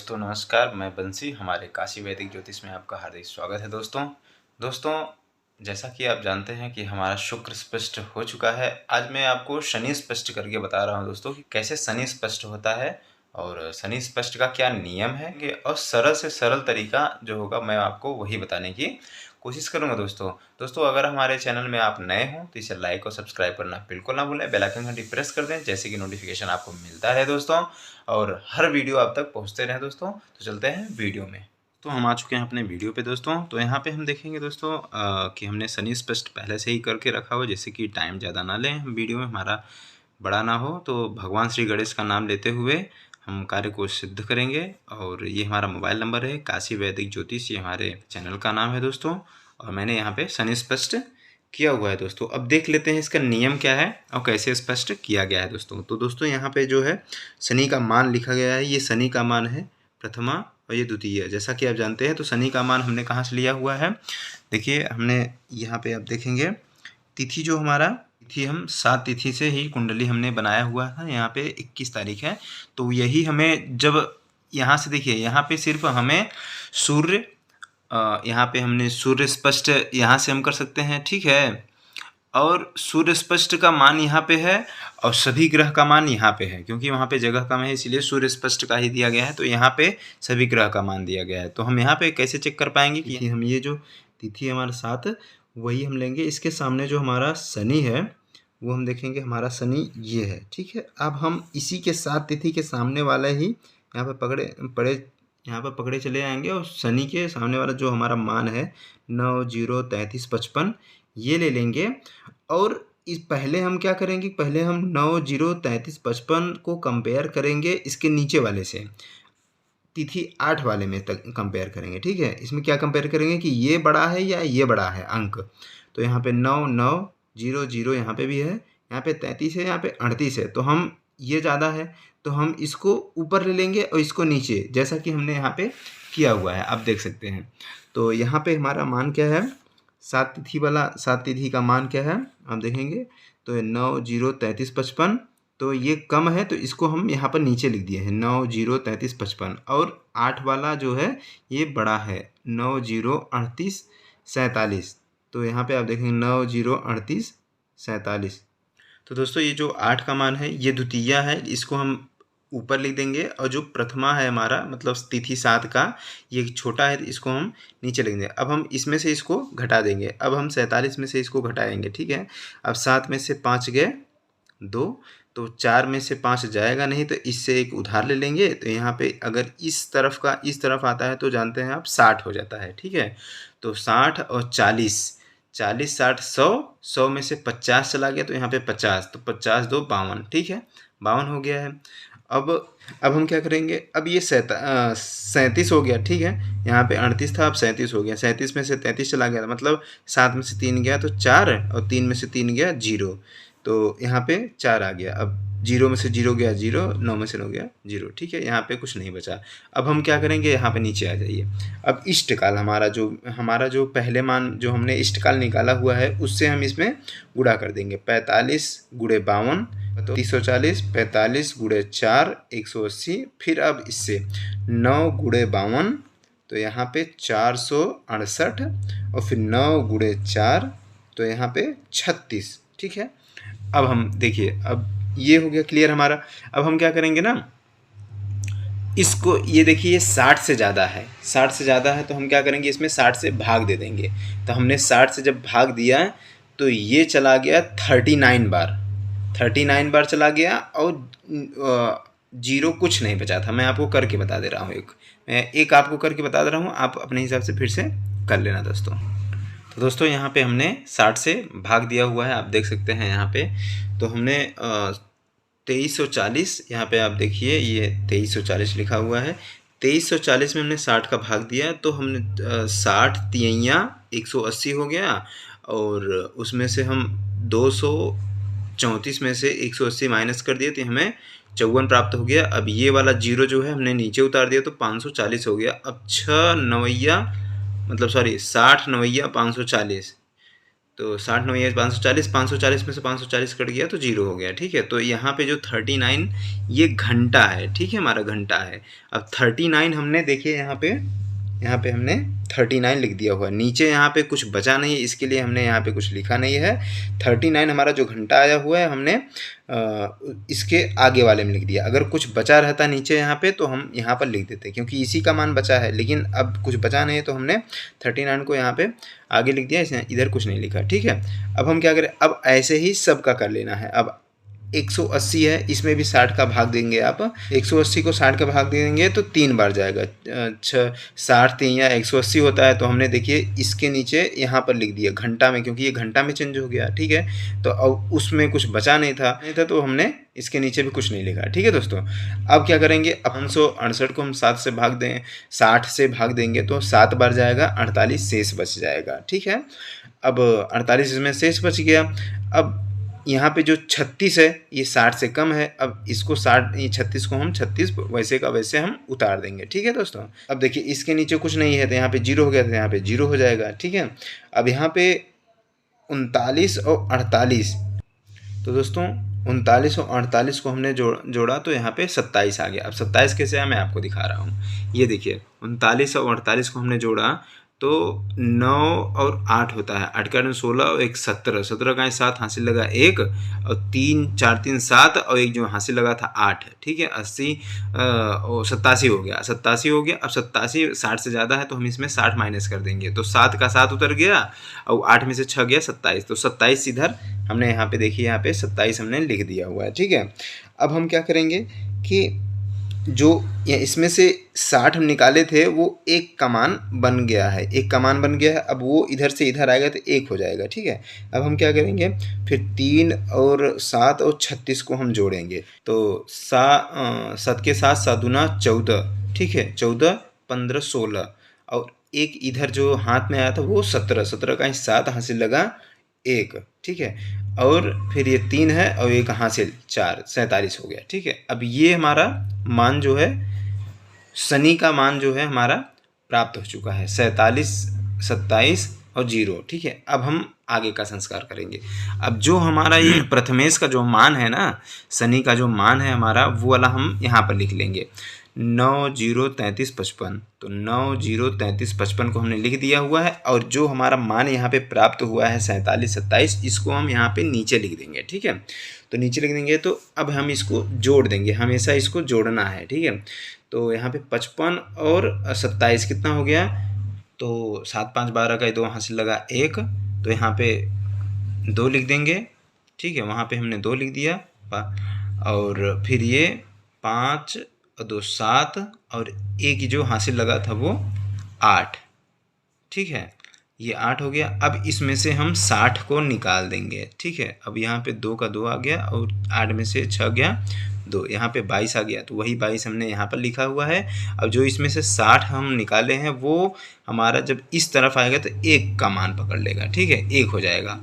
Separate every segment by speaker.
Speaker 1: दोस्तों नमस्कार, मैं बंसी हमारे काशी वैदिक ज्योतिष में आपका हार्दिक स्वागत है। दोस्तों जैसा कि आप जानते हैं कि हमारा शुक्र स्पष्ट हो चुका है। आज मैं आपको शनि स्पष्ट करके बता रहा हूं दोस्तों कि कैसे शनि स्पष्ट होता है और शनि स्पष्ट का क्या नियम है कि और सरल से सरल तरीका जो होगा मैं आपको वही बताने की कोशिश करूंगा। दोस्तों अगर हमारे चैनल में आप नए हों तो इसे लाइक और सब्सक्राइब करना बिल्कुल ना भूलें। बेल आइकन घंटी प्रेस कर दें जैसे कि नोटिफिकेशन आपको मिलता है दोस्तों, और हर वीडियो आप तक पहुंचते रहे दोस्तों। तो चलते हैं वीडियो में। तो हम आ चुके हैं अपने वीडियो पे दोस्तों। तो यहाँ पे हम देखेंगे दोस्तों कि हमने शनि स्पष्ट पहले से ही करके रखा हुआ, जैसे कि टाइम ज़्यादा ना लें, हम वीडियो में हमारा बड़ा ना हो, तो भगवान श्री गणेश का नाम लेते हुए हम कार्य को सिद्ध करेंगे। और ये हमारा मोबाइल नंबर है, काशी वैदिक ज्योतिष, ये हमारे चैनल का नाम है दोस्तों। और मैंने यहाँ पे शनि स्पष्ट किया हुआ है दोस्तों। अब देख लेते हैं इसका नियम क्या है और कैसे स्पष्ट किया गया है दोस्तों। तो दोस्तों यहाँ पे जो है शनि का मान लिखा गया है, ये शनि का मान है प्रथमा और ये द्वितीय। जैसा कि आप जानते हैं तो शनि का मान हमने कहाँ से लिया हुआ है, देखिए हमने यहाँ पे आप देखेंगे तिथि जो हमारा तिथि, हम 7 तिथि से ही कुंडली हमने बनाया हुआ है। यहाँ पे 21 तारीख है, तो यही हमें जब यहाँ से देखिए, यहाँ पे सिर्फ हमें सूर्य, यहाँ पे हमने सूर्य स्पष्ट यहाँ से हम कर सकते हैं, ठीक है। और सूर्य स्पष्ट का मान यहाँ पे है और सभी ग्रह का मान यहाँ पे है, क्योंकि वहाँ पे जगह कम है इसलिए सूर्य स्पष्ट का ही दिया गया है। तो यहाँ पे सभी ग्रह का मान दिया गया है। तो हम यहाँ पे कैसे चेक कर पाएंगे कि हम ये जो तिथि हमारे साथ वही हम लेंगे, इसके सामने जो हमारा शनि है वो हम देखेंगे, हमारा शनि ये है, ठीक है। अब हम इसी के साथ तिथि के सामने वाला ही यहाँ पे पकड़े चले आएंगे और शनि के सामने वाला जो हमारा मान है 9, 0, 33, 55 ये ले लेंगे। और इस पहले हम क्या करेंगे, पहले हम 9, 0, 33, 55 को कंपेयर करेंगे इसके नीचे वाले से, तिथि 8 वाले में तक कंपेयर करेंगे, ठीक है। इसमें क्या कंपेयर करेंगे कि ये बड़ा है या ये बड़ा है अंक। तो यहाँ पे 9, 9, 0, 0 यहाँ पे भी है, यहाँ पे 33 है, यहाँ पे 38 है, तो हम ये ज़्यादा है तो हम इसको ऊपर ले लेंगे और इसको नीचे, जैसा कि हमने यहाँ पे किया हुआ है, आप देख सकते हैं। तो यहाँ पे हमारा मान क्या है, 7 तिथि का मान क्या है आप देखेंगे, तो 9, 0, 33, 55, तो ये कम है तो इसको हम यहाँ पर नीचे लिख दिए हैं 9, 0, 33, 55। और 8 वाला जो है ये बड़ा है 9, 0, 38, 47, तो यहाँ पे आप देखेंगे 9, 0, 38, 47। तो दोस्तों ये जो 8 का मान है ये द्वितीय है, इसको हम ऊपर लिख देंगे। और जो प्रथमा है हमारा मतलब तिथि 7 का, ये छोटा है, इसको हम नीचे लिख देंगे। अब हम इसमें से इसको घटा देंगे, अब हम 47 में से इसको घटाएंगे, ठीक है। अब 7 में से 5 गए 2, तो 4 में से 5 जाएगा नहीं, तो इससे एक उधार ले लेंगे। तो यहाँ पे अगर इस तरफ का इस तरफ आता है तो जानते हैं आप 60 हो जाता है, ठीक है। तो 60 और 40, 40, 60, 100, 100 में से 50 चला गया तो यहाँ पे 50, तो 50, 2, 52, ठीक है, 52 हो गया है। अब हम क्या करेंगे, अब ये 37 हो गया, ठीक है। यहाँ पे 38 था, अब 37 हो गया, 37 में से 33 चला गया, मतलब 7 में से 3 गया तो 4, और 3 में से 3 गया 0, तो यहाँ पे 4 आ गया। अब 0 में से 0 गया 0, 9 में से 9 गया 0, ठीक है, यहाँ पे कुछ नहीं बचा। अब हम क्या करेंगे, यहाँ पे नीचे आ जाइए। अब इष्टकाल हमारा जो पहले मान जो हमने इष्टकाल निकाला हुआ है उससे हम इसमें गुणा कर देंगे। 45 गुणे 52 तो 340, 45 गुणे 4 180, फिर अब इससे 9 गुणे 52, तो यहाँ पे 468, और फिर 9 गुणे 4 तो यहाँ पे 36, ठीक है। अब हम देखिए, अब ये हो गया क्लियर हमारा। अब हम क्या करेंगे ना, इसको ये देखिए ये 60 से ज़्यादा है, 60 से ज़्यादा है, तो हम क्या करेंगे इसमें 60 से भाग दे देंगे। तो हमने 60 से जब भाग दिया तो ये चला गया 39 बार, 39 बार चला गया, और 0 कुछ नहीं बचा था। मैं आपको करके बता दे रहा हूँ, मैं एक आपको करके बता दे रहा हूँ, आप अपने हिसाब से फिर से कर लेना दोस्तों। तो दोस्तों यहाँ पे हमने 60 से भाग दिया हुआ है, आप देख सकते हैं यहाँ पे। तो हमने 2340, यहाँ पे आप देखिए ये 2340 लिखा हुआ है। 2340 में हमने 60 का भाग दिया, तो हमने 60 तिहैया 180 हो गया, और उसमें से हम 234 में से 180 माइनस कर दिए तो हमें 54 प्राप्त हो गया। अब ये वाला 0 जो है हमने नीचे उतार दिया तो 540 हो गया। अब 60 9 540, तो 60 9 ये 540, 540 में से 540 कट गया तो 0 हो गया। ठीक है, तो यहाँ पे जो 39 ये घंटा है। ठीक है, हमारा घंटा है। अब 39 हमने देखिए यहाँ पे हमने 39 लिख दिया हुआ है। नीचे यहाँ पे कुछ बचा नहीं है, इसके लिए हमने यहाँ पे कुछ लिखा नहीं है। 39 हमारा जो घंटा आया हुआ है हमने इसके आगे वाले में लिख दिया। अगर कुछ बचा रहता नीचे यहाँ पे तो हम यहाँ पर लिख देते, क्योंकि इसी का मान बचा है। लेकिन अब कुछ बचा नहीं है तो हमने 39 को यहाँ पे आगे लिख दिया, इसने इधर कुछ नहीं लिखा। ठीक है, अब हम क्या करें, अब ऐसे ही सब का कर लेना है। अब 180 है, इसमें भी 60 का भाग देंगे आप। 180 को 60 का भाग देंगे तो 3 बार जाएगा। 60 3 या 180 होता है। तो हमने देखिए इसके नीचे यहाँ पर लिख दिया घंटा में, क्योंकि ये घंटा में चेंज हो गया। ठीक है, तो अब उसमें कुछ बचा नहीं था तो हमने इसके नीचे भी कुछ नहीं लिखा। ठीक है दोस्तों, अब क्या करेंगे, 568 को हम 7 से भाग दें, 60 से भाग देंगे तो 7 बार जाएगा, 48 शेष बच जाएगा। ठीक है, अब 48 इसमें शेष बच गया। अब यहाँ पे जो 36 है ये 60 से कम है। अब इसको 60, ये 36 को हम 36 वैसे का वैसे हम उतार देंगे। ठीक है दोस्तों, अब देखिए इसके नीचे कुछ नहीं है तो यहाँ पे 0 हो गया, तो यहाँ पे 0 हो जाएगा। ठीक है, अब यहाँ पे 39 और 48, तो दोस्तों 39 और 48 को हमने जोड़ा तो यहाँ पे 27 आ गया। अब 27 कैसे है मैं आपको दिखा रहा हूँ। ये देखिए 39 और 48 को हमने जोड़ा तो 9 और 8 होता है, 8 का 16 और 1 17, 17 का 7 हासिल लगा 1 और 3 4 3 7 और एक जो हासिल लगा था 8। ठीक है, 80 और 87 हो गया, 87 हो गया। अब 87 60 से ज़्यादा है तो हम इसमें 60 माइनस कर देंगे, तो 7 का 7 उतर गया और 8 में से 6 गया 27, तो 27 इधर हमने यहाँ पे देखिए यहाँ पे 27 हमने लिख दिया हुआ है। ठीक है, अब हम क्या करेंगे कि जो इसमें से 60 हम निकाले थे वो एक का मान बन गया है, एक का मान बन गया है। अब वो इधर से इधर आएगा तो 1 हो जाएगा। ठीक है, अब हम क्या करेंगे, फिर 3 और 7 और 36 को हम जोड़ेंगे तो 7 के साथ 7 दूना 14। ठीक है, 14 15 16 और एक इधर जो हाथ में आया था वो 17, 17 का 7 हासिल लगा 1। ठीक है, और फिर ये 3 है और एक हासिल 4, 47 हो गया। ठीक है, अब ये हमारा मान जो है शनि का मान जो है हमारा प्राप्त हो चुका है, 47 27 और 0। ठीक है, अब हम आगे का संस्कार करेंगे। अब जो हमारा ये प्रथमेश का जो मान है ना, शनि का जो मान है हमारा, वो वाला हम यहाँ पर लिख लेंगे 9 0 33 55। तो 9 0 33 55 को हमने लिख दिया हुआ है। और जो हमारा मान यहाँ पे प्राप्त हुआ है 47 27, इसको हम यहाँ पे नीचे लिख देंगे। ठीक है, तो नीचे लिख देंगे तो अब हम इसको जोड़ देंगे, हमेशा इसको जोड़ना है। ठीक है, तो यहाँ पे 55 और 27 कितना हो गया, तो 7 5 12 का 2 हासिल लगा 1, तो यहाँ पे 2 लिख देंगे। ठीक है, वहाँ पे हमने 2 लिख दिया और फिर ये 5 और 2 7 और एक जो हासिल लगा था वो 8। ठीक है, ये 8 हो गया। अब इसमें से हम 60 को निकाल देंगे। ठीक है, अब यहाँ पे 2 का 2 आ गया और 8 में से 6 गया 2, यहाँ पे 22 आ गया, तो वही 22 हमने यहाँ पर लिखा हुआ है। अब जो इसमें से 60 हम निकाले हैं वो हमारा जब इस तरफ आएगा तो 1 का मान पकड़ लेगा। ठीक है, 1 हो जाएगा।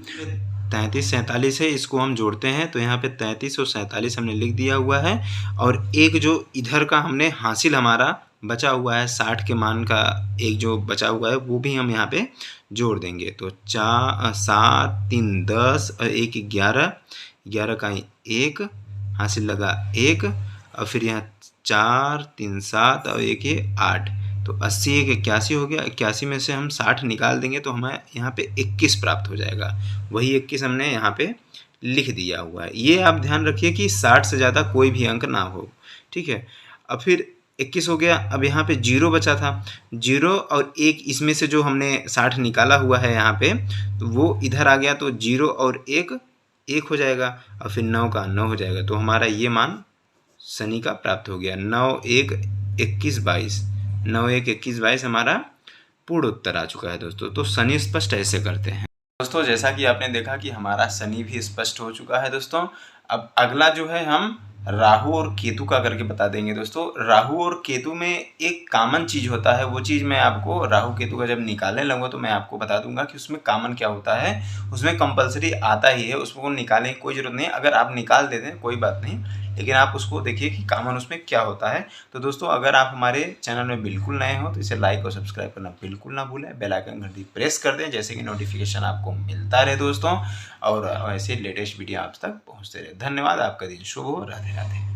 Speaker 1: 33 47 है, इसको हम जोड़ते हैं तो यहाँ पे 33 और 47 हमने लिख दिया हुआ है। और एक जो इधर का हमने हासिल हमारा बचा हुआ है 60 के मान का, एक जो बचा हुआ है वो भी हम यहाँ पे जोड़ देंगे। तो 4 7 3 10 और 1 11, 11 का 1 हासिल लगा 1 और फिर यहाँ 4 3 7 और 1 8, तो 80 1 81 हो गया। 81 में से हम 60 निकाल देंगे तो हमें यहाँ पे 21 प्राप्त हो जाएगा। वही 21 हमने यहाँ पे लिख दिया हुआ है। ये आप ध्यान रखिए कि 60 से ज़्यादा कोई भी अंक ना हो। ठीक है, अब फिर 21 हो गया। अब यहाँ पे 0 बचा था, 0 और 1, इसमें से जो हमने 60 निकाला हुआ है यहाँ पे तो वो इधर आ गया, तो 0 और 1 1 हो जाएगा और फिर 9 का 9 हो जाएगा। तो हमारा ये मान शनि का प्राप्त हो गया। 9 1 21 22, 9 1 21 22 हमारा पूर्ण उत्तर आ चुका है दोस्तों। तो शनि स्पष्ट ऐसे करते हैं दोस्तों। जैसा कि आपने देखा कि हमारा शनि भी स्पष्ट हो चुका है दोस्तों। अब अगला जो है हम राहु और केतु का करके बता देंगे दोस्तों। राहु और केतु में एक कॉमन चीज़ होता है, वो चीज़ मैं आपको राहु केतु का जब निकालने लगूँगा तो मैं आपको बता दूंगा कि उसमें कॉमन क्या होता है। उसमें कंपलसरी आता ही है, उसको निकालने की कोई ज़रूरत नहीं। अगर आप निकाल देते हैं कोई बात नहीं, लेकिन आप उसको देखिए कि कॉमन उसमें क्या होता है। तो दोस्तों अगर आप हमारे चैनल में बिल्कुल नए हो तो इसे लाइक और सब्सक्राइब करना बिल्कुल ना भूलें, बेल आइकन घंटी प्रेस कर दें जैसे कि नोटिफिकेशन आपको मिलता रहे दोस्तों, और ऐसे लेटेस्ट वीडियो आप तक पहुँचते रहे। धन्यवाद, आपका दिन शुभ हो। राधे राधे।